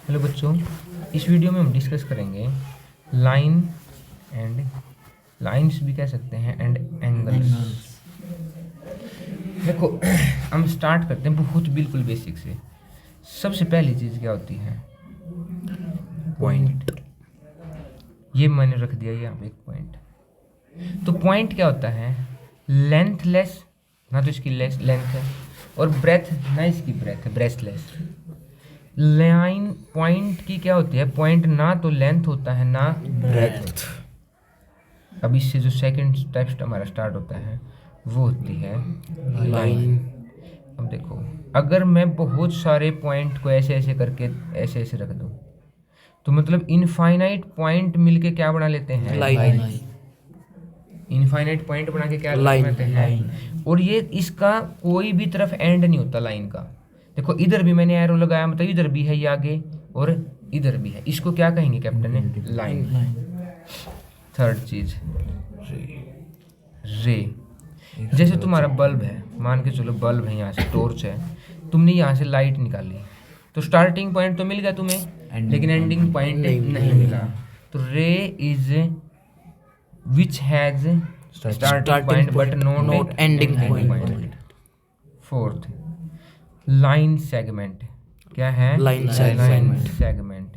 Hello बच्चों, इस video में हम डिस्कस करेंगे लाइन एंड लाइंस भी कह सकते हैं एंड एंगल्स। देखो हम स्टार्ट करते हैं बहुत बिल्कुल बेसिक से। सबसे पहली चीज़ क्या होती है? पॉइंट। ये मैंने रख दिया यहाँ पे एक पॉइंट। तो पॉइंट क्या होता है? लेंथलेस, ना तो इसकी लेंथ है और ब्रेथ ना इसकी ब्रेथ है, ब्रेथलेस। लाइन पॉइंट की क्या होती है? पॉइंट ना तो लेंथ होता है ना ब्रेथ। अब इससे जो सेकंड स्टेप हमारा स्टार्ट होता है वो होती है लाइन। अब देखो, अगर मैं बहुत सारे पॉइंट को ऐसे ऐसे करके ऐसे ऐसे रख दूं तो मतलब इनफाइनाइट पॉइंट मिलके क्या बना लेते हैं? लाइन। इनफाइनाइट पॉइंट बना के क्या बनाते हैं? और ये इसका कोई भी तरफ एंड नहीं होता लाइन का। देखो इधर भी मैंने एरो लगाया, मतलब इधर भी है ये आगे और इधर भी है। इसको क्या कहेंगे कैप्टन ने? लाइन। थर्ड चीज रे। जैसे तुम्हारा बल्ब है, मान के चलो बल्ब है, यहाँ से टॉर्च है, तुमने यहाँ से लाइट निकाली तो स्टार्टिंग पॉइंट तो मिल गया तुम्हें, लेकिन एंडिंग पॉइंट नहीं मिला। तो रे is which has starting point but not ending point. Fourth, line segment. क्या है? लाइन सेगमेंट,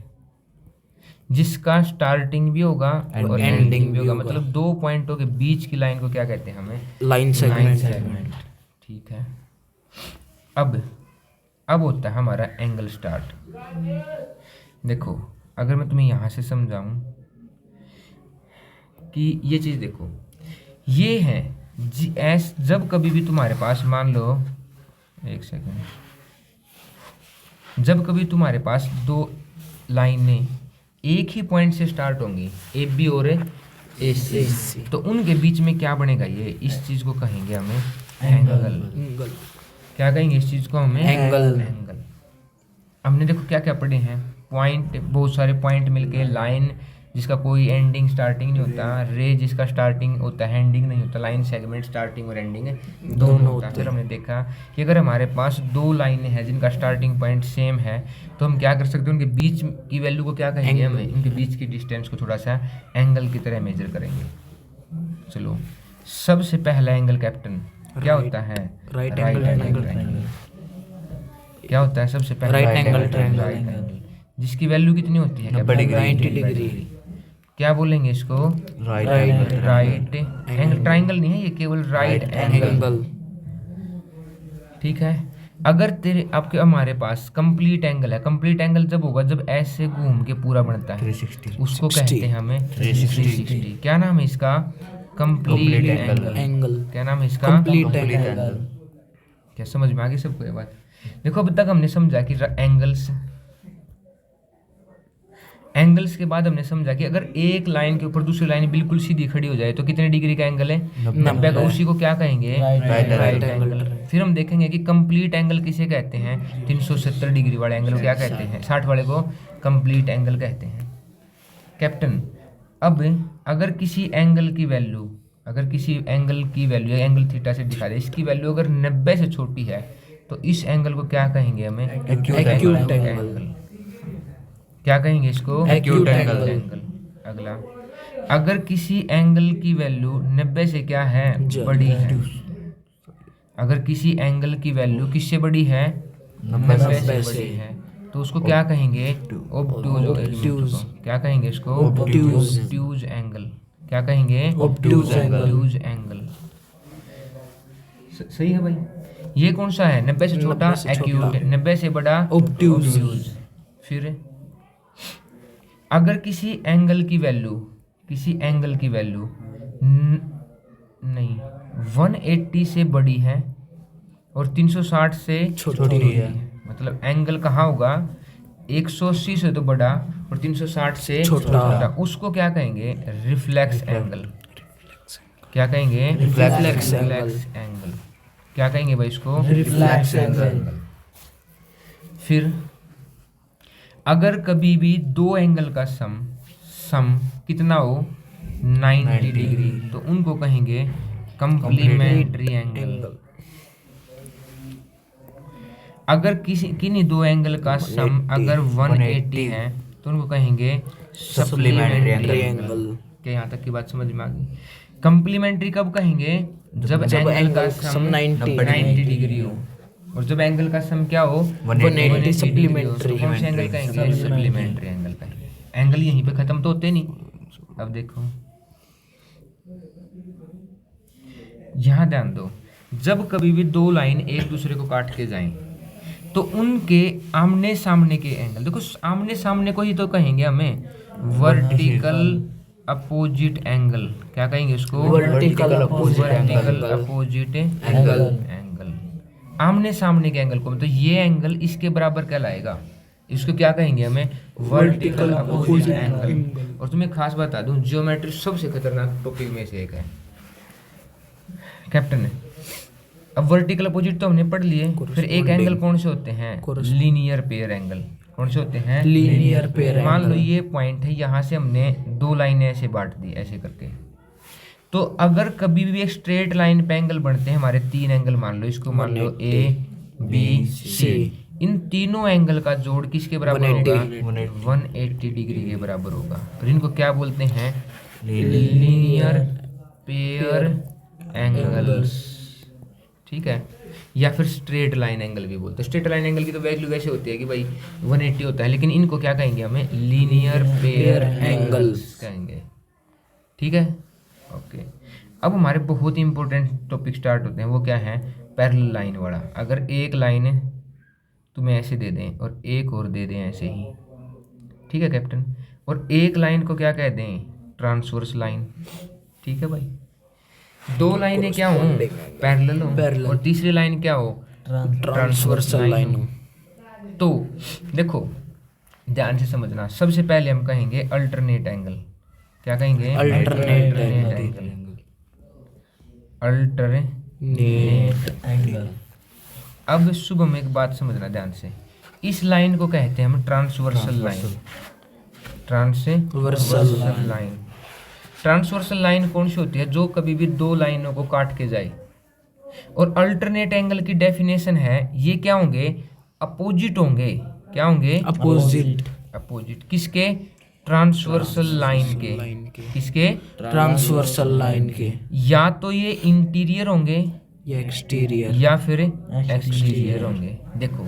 जिसका स्टार्टिंग भी होगा और एंडिंग भी होगा। मतलब दो पॉइंटों के बीच की लाइन को क्या कहते हैं? हमें लाइन सेगमेंट। ठीक है। अब होता है हमारा एंगल स्टार्ट। देखो अगर मैं तुम्हें यहाँ से समझाऊं कि ये चीज़ देखो, ये है एस। जब कभी भी तुम्हारे पास, मान लो एक सेकेंड, जब कभी तुम्हारे पास दो लाइनें एक ही पॉइंट से स्टार्ट होंगी, ए बी और ए सी, तो उनके बीच में क्या बनेगा? ये इस चीज़ को कहेंगे हमें एंगल। क्या कहेंगे इस चीज़ को? हमें एंगल। हमने देखो क्या क्या पढ़े हैं? पॉइंट, बहुत सारे पॉइंट मिलके लाइन जिसका कोई एंडिंग स्टार्टिंग नहीं होता, रे जिसका स्टार्टिंग होता है एंडिंग नहीं होता, लाइन सेगमेंट स्टार्टिंग और एंडिंग दोनों होता है। फिर हमने देखा कि अगर हमारे पास दो लाइनें हैं जिनका स्टार्टिंग पॉइंट सेम है तो हम क्या कर सकते हैं? उनके बीच की वैल्यू को क्या कहेंगे? हमें इनके बीच की डिस्टेंस को थोड़ा सा एंगल की तरह मेजर करेंगे। चलो, सबसे पहला एंगल कैप्टन क्या होता है? Right angle triangle. क्या होता है सबसे पहला? राइट एंगल, जिसकी वैल्यू कितनी होती है? 90 डिग्री। क्या बोलेंगे इसको? राइट एंगल ट्रायंगल नहीं है ये, केवल राइट एंगल। ठीक है। अगर आपके हमारे पास कंप्लीट एंगल है, कंप्लीट एंगल जब होगा जब ऐसे घूम के पूरा बनता है, 360, उसको कहते हैं हमें 360। क्या नाम है इसका? Complete angle. क्या नाम है इसका? Complete angle. क्या समझ में आ गई सबको ये बात? देखो अब तक हमने समझा कि एंगल्स के बाद हमने समझा कि अगर एक लाइन के ऊपर दूसरी लाइन बिल्कुल सीधी खड़ी हो जाए तो कितने डिग्री का एंगल है? 90 का। उसी को क्या कहेंगे? Right angle. फिर हम देखेंगे कि कंप्लीट एंगल किसे कहते हैं? 370 डिग्री वाले एंगल को क्या कहते हैं? 60 वाले को कंप्लीट एंगल कहते हैं। कैप्टन, अब अगर किसी एंगल की वैल्यू एंगल थीटा से दिखा दे, इसकी वैल्यू अगर 90 से छोटी है तो इस एंगल को क्या कहेंगे? हमें एक्यूट एंगल। क्या कहेंगे इसको? Acute angle. अगला, अगर किसी एंगल की वैल्यू 90 से क्या है? बड़ी है। अगर किसी एंगल की वैल्यू किससे बड़ी है? 90 से बड़ी है तो उसको क्या कहेंगे? ऑब्ट्यूज। क्या कहेंगे इसको? Obtuse angle. क्या कहेंगे? Obtuse angle. सही है भाई। ये कौन सा है? 90 से छोटा एक्यूट, 90 से बड़ा ऑब्ट्यूज। फिर अगर किसी एंगल की वैल्यू नहीं 180 से बड़ी है और 360 से छोटी है, मतलब एंगल कहाँ होगा? 180 से तो बड़ा और 360 से छोटा, उसको क्या कहेंगे? Reflex angle. क्या कहेंगे? Reflex angle. क्या कहेंगे भाई इसको? Reflex angle. फिर अगर कभी भी दो एंगल का सम कितना हो? 90 डिग्री, तो उनको कहेंगे कंप्लीमेंट्री एंगल। अगर किन्हीं दो एंगल का सम अगर 180 है तो उनको कहेंगे सप्लीमेंट्री एंगल। क्या यहाँ तक की बात समझ में आ गई? कंप्लीमेंट्री कब कहेंगे? जब एंगल का सम 90 डिग्री हो, और जब एंगल का सम क्या हो 180 सप्लीमेंट्री। कौन से एंगल कहेंगे? सप्लीमेंट्री एंगल कहेंगे। एंगल यहीं पे खत्म तो होते नहीं। अब देखो यहाँ ध्यान दो, जब कभी भी दो लाइन एक दूसरे को काट के जाएं तो उनके आमने सामने के एंगल, देखो आमने सामने को ही तो कहेंगे हमें वर्टिकल अपोजिट एंगल। क्या कहेंगे इसको? Vertical opposite angle. आमने सामने के एंगल को, मतलब ये एंगल इसके बराबर कहलाएगा, इसको क्या कहेंगे हमें? Vertical opposite angle. और तुम्हें खास बता दूं, ज्योमेट्री सबसे खतरनाक टॉपिक में से एक है कैप्टन। अब वर्टिकल अपोजिट तो हमने पढ़ लिए, फिर एक एंगल कौन से होते हैं? Linear pair angle. कौन से होते हैं? Linear pair. मान लो ये पॉइंट है, यहाँ से हमने दो लाइनें ऐसे बांट दी ऐसे करके, तो अगर कभी भी एक स्ट्रेट लाइन पे एंगल बनते हैं हमारे तीन एंगल, मान लो इसको, मान लो ए बी सी, इन तीनों एंगल का जोड़ किसके बराबर होगा? 180 डिग्री के बराबर होगा। और इनको क्या बोलते हैं? Linear pair angles. ठीक है, या फिर स्ट्रेट लाइन एंगल भी बोलते हैं। स्ट्रेट लाइन एंगल की तो वैल्यू वैसे होती है कि भाई 180 होता है, लेकिन इनको क्या कहेंगे हमें? लीनियर पेयर एंगल्स कहेंगे। ठीक है, ओके। अब हमारे बहुत ही इंपॉर्टेंट टॉपिक स्टार्ट होते हैं, वो क्या है? पैरेलल लाइन वाला। अगर एक लाइन तुम्हें ऐसे दे दें और एक और दे दें ऐसे ही, ठीक है कैप्टन, और एक लाइन को क्या कह दें? Transverse line. ठीक है भाई, दो लाइनें क्या हो? पैरेलल हो, और तीसरी लाइन क्या हो? ट्रांसवर्सल लाइन हो। तो देखो ध्यान से समझना, सबसे पहले हम कहेंगे अल्टरनेट एंगल। क्या कहेंगे? Alternate angle. Alternate angle. अब शुभम एक बात समझना ध्यान से, इस लाइन को कहते हैं हम transversal line. Transversal line. Transversal line कौन सी होती है? जो कभी भी दो लाइनों को काट के जाए। और अल्टरनेट एंगल की डेफिनेशन है, ये क्या होंगे? अपोजिट होंगे। क्या होंगे? अपोजिट किसके? ट्रांसवर्सल लाइन के। किसके? ट्रांसवर्सल लाइन के। या तो ये इंटीरियर होंगे या एक्सटीरियर, या फिर एक्सटीरियर होंगे। देखो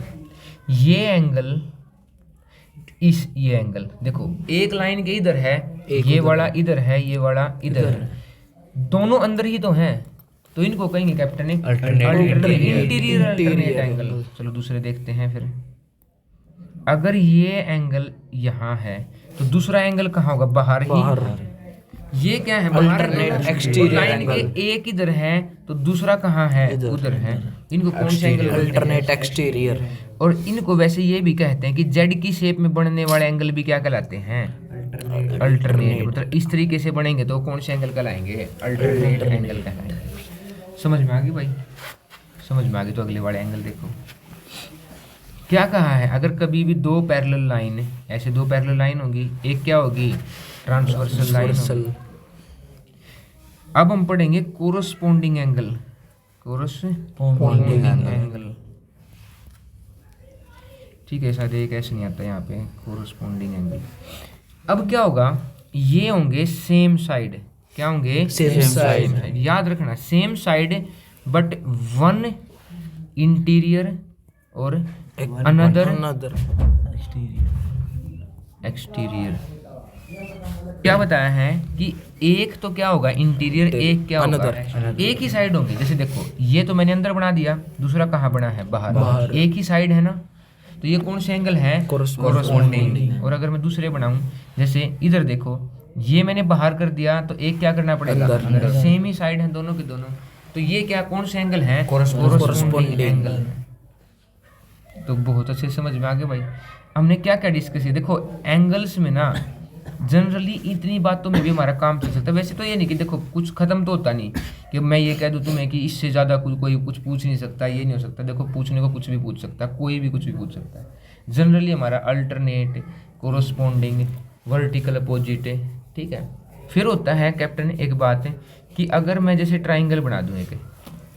ये एंगल, ये एंगल देखो, एक लाइन के इधर है, ये वाला इधर है, ये वाला इधर है, दोनों अंदर ही तो हैं, तो इनको कहेंगे कैप्टन इंटीरियर अल्टरनेट एंगल। चलो दूसरे देखते हैं फिर। अगर ये एंगल यहाँ है तो दूसरा एंगल कहाँ होगा? बाहर ही। ये क्या है? Alternate exterior. लाइन के एक इधर है तो दूसरा कहाँ है? उधर है। इनको कौन से एंगल? Alternate exterior. और इनको वैसे ये भी कहते हैं कि जेड की शेप में बनने वाले एंगल भी क्या कहलाते हैं? अल्टरनेट। मतलब इस तरीके से बनेंगे तो कौन से एंगल कहलाएंगे? अल्टरनेट एंगल कहलाएंगे। समझ में आ गई भाई? समझ में आ गई तो अगले वाले एंगल देखो क्या कहा है। अगर कभी भी दो पैरेलल लाइन, ऐसे दो पैरेलल लाइन होगी, एक क्या होगी? Transversal line. अब हम पढ़ेंगे कोरस्पोंडिंग एंगल। कोरस्पोंडिंग एंगल, ठीक है, शायद एक ऐसे नहीं आता यहाँ पे, कोरस्पोंडिंग एंगल। अब क्या होगा? ये होंगे सेम साइड। क्या होंगे? Same side. याद रखना, same side but one interior और अनदर एक्सटीरियर। क्या बताया है कि एक तो क्या होगा? इंटीरियर, एक क्या होगा? एक ही साइड होगी। जैसे देखो ये तो मैंने अंदर बना दिया, दूसरा कहाँ बना है? बाहर। एक ही साइड है ना, तो ये कौन से एंगल है? कोरस्पोंडिंग। और अगर मैं दूसरे बनाऊं, जैसे इधर देखो, ये मैंने बाहर कर दिया तो एक क्या करना पड़ेगा? अंदर। सेम ही साइड है दोनों के दोनों, तो ये क्या कौन से एंगल है? Corresponding angle. तो बहुत अच्छे समझ में आ गए भाई। हमने क्या क्या डिस्कस किया? देखो एंगल्स में ना जनरली इतनी बातों में भी हमारा काम चल सकता है। वैसे तो ये नहीं कि देखो कुछ खत्म तो होता नहीं कि मैं ये कह दूं तुम्हें कि इससे ज़्यादा कोई कुछ पूछ नहीं सकता, ये नहीं हो सकता। देखो पूछने को कुछ भी पूछ सकता है, कोई भी कुछ भी पूछ सकता है। जनरली हमारा अल्टरनेट, कोरस्पोंडिंग, वर्टिकल अपोजिट, ठीक है। फिर होता है कैप्टन एक बात है कि अगर मैं जैसे ट्राइंगल बना दूँ एक,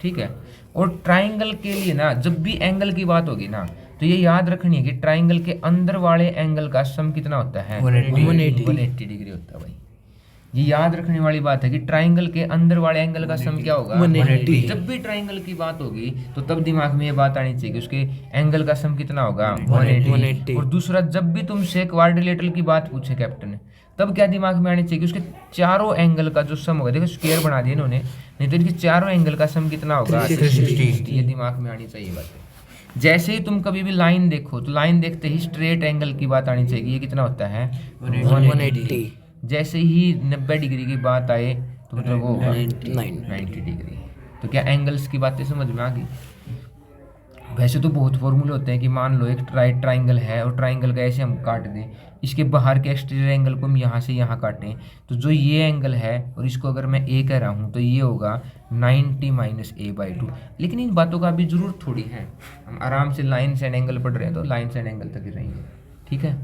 ठीक है, और ट्राइंगल के लिए ना जब भी एंगल की बात होगी ना तो ये याद रखनी है कि ट्राइंगल के अंदर वाले एंगल का सम कितना होता है 180 डिग्री होता है भाई। ये याद रखने वाली बात है कि ट्राइंगल के अंदर वाले एंगल का सम क्या होगा 180। जब भी ट्राइंगल की बात होगी तो तब दिमाग में ये बात आनी चाहिए कि उसके एंगल का सम कितना होगा 180। और दूसरा, जब भी तुमसे क्वाड्रिलेटरल की बात पूछे कैप्टन, तब क्या दिमाग में आनी चाहिए कि उसके चारों एंगल का जो सम होगा, देखो स्क्वायर बना दिया इन्होंने, नहीं तो इनके चारों एंगल का सम कितना होगा 360। ये दिमाग में आनी चाहिए बात। जैसे ही तुम कभी भी लाइन देखो तो लाइन देखते ही स्ट्रेट एंगल की बात आनी चाहिए, ये कितना होता है 180। जैसे ही 90 डिग्री की बात आए तो मतलब वो होगा 90 डिग्री। तो क्या एंगल्स की बातें समझ में आ गई? वैसे तो बहुत फॉर्मूले होते हैं कि मान लो एक राइट ट्राइंगल है और ट्राइंगल का ऐसे हम काट दें, इसके बाहर के एक्सटीरियर एंगल को हम यहाँ से यहाँ काटें, तो जो ये एंगल है और इसको अगर मैं ए कह रहा हूँ तो ये होगा 90 माइनस a/2। लेकिन इन बातों का अभी जरूरत थोड़ी है, हम आराम से लाइन एंड एंगल पढ़ रहे हैं तो लाइन एंड एंगल तक ही रहेंगे, ठीक है।